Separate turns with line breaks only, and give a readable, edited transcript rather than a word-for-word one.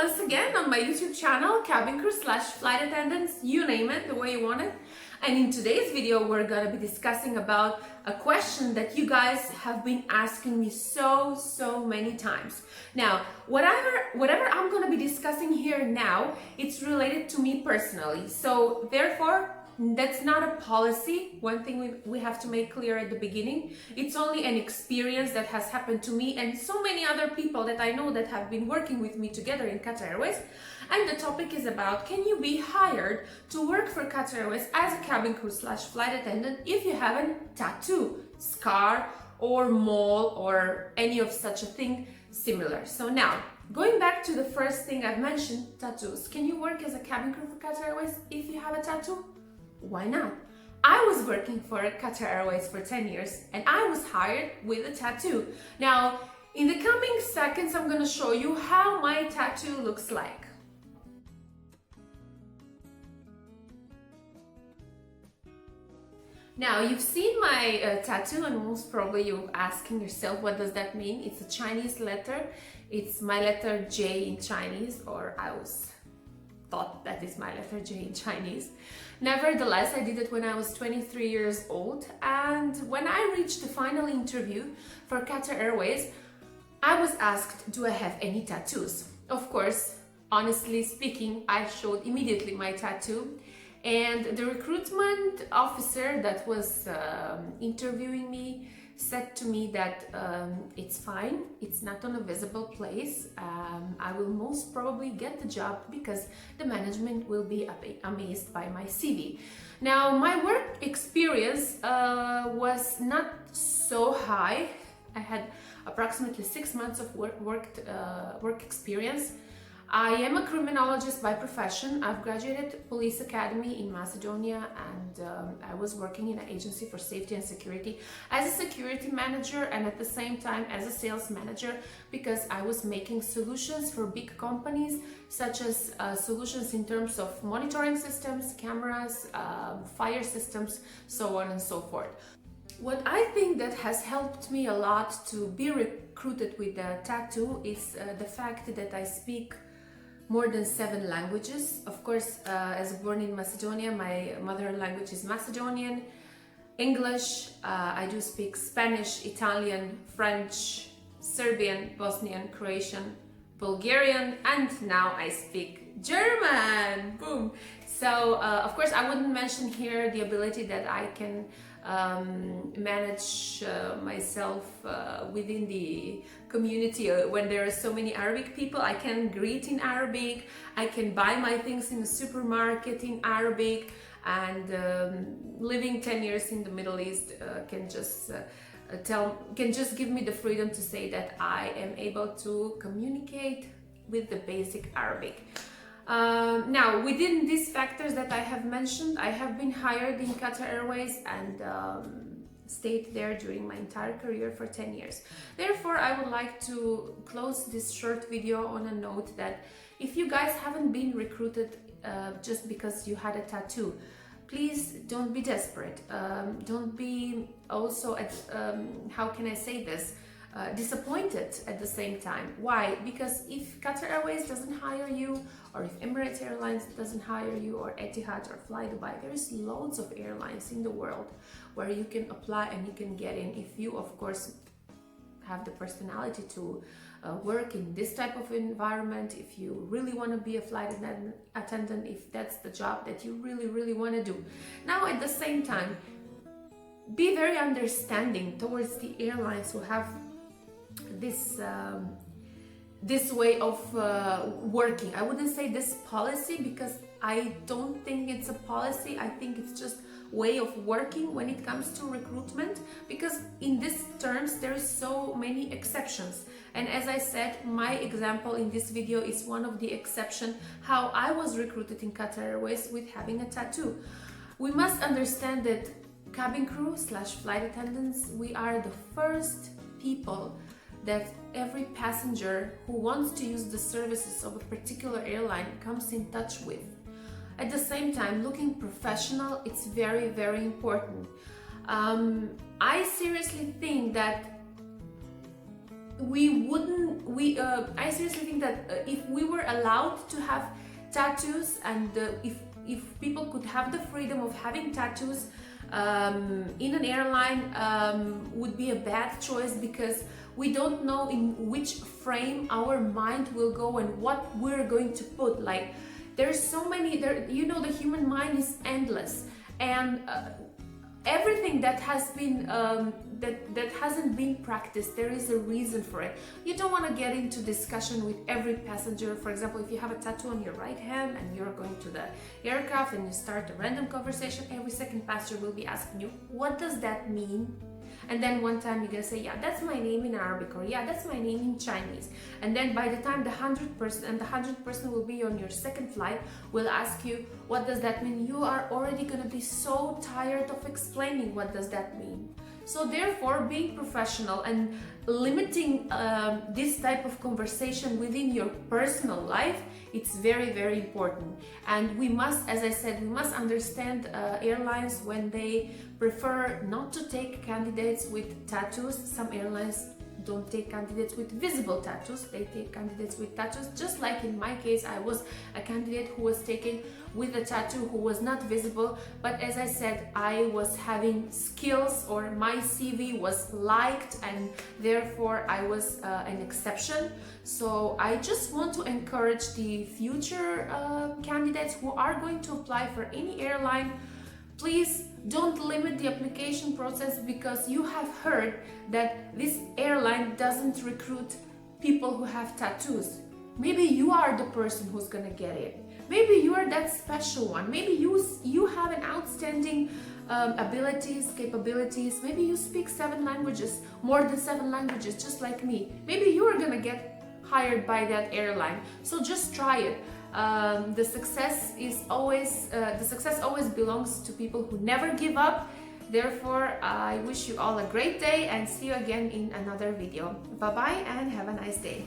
once again on my YouTube channel, cabin crew / flight attendants, you name it, the way you want it. And in today's video, we're gonna be discussing about a question that you guys have been asking me so many times. Now, whatever I'm gonna be discussing here now, it's related to me personally. So therefore, that's not a policy. One thing we have to make clear at the beginning, it's only an experience that has happened to me and so many other people that I know that have been working with me together in Qatar Airways. And the topic is about, can you be hired to work for Qatar Airways as a cabin crew / flight attendant if you have a tattoo, scar, or mole, or any of such a thing similar? So now, going back to the first thing I've mentioned, tattoos. Can you work as a cabin crew for Qatar Airways if you have a tattoo? Why not? I was working for Qatar Airways for 10 years and I was hired with a tattoo. Now, in the coming seconds, I'm gonna show you how my tattoo looks like. Now, you've seen my tattoo and most probably you're asking yourself, what does that mean? It's a Chinese letter. It's my letter J in Chinese, or I thought that is my letter J in Chinese. Nevertheless, I did it when I was 23 years old, and when I reached the final interview for Qatar Airways, I was asked, do I have any tattoos? Of course, honestly speaking, I showed immediately my tattoo, and the recruitment officer that was interviewing me said to me that it's fine, it's not on a visible place. I will most probably get the job because the management will be amazed by my CV. Now, my work experience was not so high. I had approximately 6 months of work experience. I am a criminologist by profession. I've graduated Police Academy in Macedonia, and I was working in an agency for safety and security as a security manager and at the same time as a sales manager, because I was making solutions for big companies, such as solutions in terms of monitoring systems, cameras, fire systems, so on and so forth. What I think that has helped me a lot to be recruited with a tattoo is the fact that I speak more than 7 languages. Of course, as born in Macedonia, my mother language is Macedonian, English, I do speak Spanish, Italian, French, Serbian, Bosnian, Croatian, Bulgarian, and now I speak German. Boom! So, of course, I wouldn't mention here the ability that I can manage myself within the community when there are so many Arabic people. I can greet in Arabic, I can buy my things in the supermarket in Arabic, and living 10 years in the Middle East can just give me the freedom to say that I am able to communicate with the basic Arabic. Now, within these factors that I have mentioned, I have been hired in Qatar Airways and stayed there during my entire career for 10 years. Therefore, I would like to close this short video on a note that if you guys haven't been recruited just because you had a tattoo, please don't be desperate. Don't be also how can I say this? Disappointed at the same time. Why? Because if Qatar Airways doesn't hire you, or if Emirates Airlines doesn't hire you, or Etihad or Fly Dubai, there's loads of airlines in the world where you can apply and you can get in, if you of course have the personality to work in this type of environment, if you really want to be a flight attendant, if that's the job that you really want to do. Now, at the same time, be very understanding towards the airlines who have this way of working. I wouldn't say this policy, because I don't think it's a policy. I think it's just way of working when it comes to recruitment, because in these terms there is so many exceptions. And as I said, my example in this video is one of the exceptions, how I was recruited in Qatar Airways with having a tattoo. We must understand that cabin crew / flight attendants, we are the first people that every passenger who wants to use the services of a particular airline comes in touch with. At the same time, looking professional, it's very important. I seriously think that we wouldn't I seriously think that if we were allowed to have tattoos, and if people could have the freedom of having tattoos in an airline, would be a bad choice, because we don't know in which frame our mind will go and what we're going to put. Like, there's so many there, you know, the human mind is endless, and everything that has been that hasn't been practiced, there is a reason for it. You don't want to get into discussion with every passenger. For example, if you have a tattoo on your right hand and you're going to the aircraft and you start a random conversation, every second passenger will be asking you, what does that mean? And then one time you're gonna say, yeah, that's my name in Arabic, or yeah, that's my name in Chinese. And then by the time the 100th person, and the 100th person will be on your second flight, will ask you, what does that mean? You are already gonna be so tired of explaining what does that mean. So therefore, being professional and limiting this type of conversation within your personal life, it's very, very important. And we must, as I said, we must understand airlines when they prefer not to take candidates with tattoos. Some airlines don't take candidates with visible tattoos, they take candidates with tattoos, just like in my case, I was a candidate who was taken with a tattoo who was not visible. But as I said, I was having skills, or my CV was liked, and therefore I was an exception. So I just want to encourage the future candidates who are going to apply for any airline, please don't limit the application process because you have heard that this airline doesn't recruit people who have tattoos. Maybe you are the person who's gonna get it. Maybe you are that special one. Maybe you have an outstanding abilities, capabilities. Maybe you speak 7 languages, more than 7 languages, just like me. Maybe you are gonna get hired by that airline. So just try it. The success always belongs to people who never give up. Therefore, I wish you all a great day and see you again in another video. Bye bye and have a nice day.